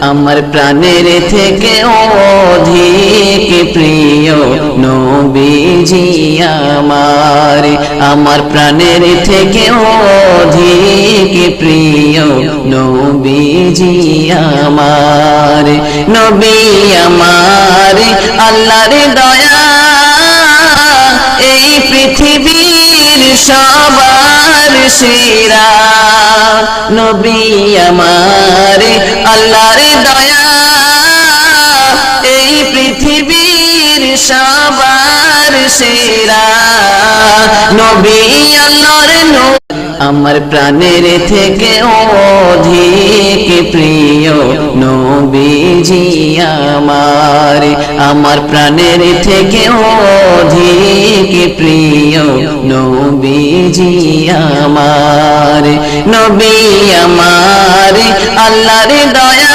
আমার প্রাণের থেকে অধিক প্রিয় নবীজি আমার, আমার প্রাণের থেকে অধিক প্রিয় নবীজি আমার। নবী আমার আল্লাহর দয়া, এই পৃথিবীর সবার সেরা। নবী আমার আল্লাহর দয়া, এই পৃথিবীর সবার সেরা। নবী আল্লাহর আমার প্রাণের থেকে অধিক প্রিয় নবীজি আমার, আমার প্রাণের থেকে অধিক প্রিয় নবীজি আমার। নবী আমার আল্লাহর দয়া।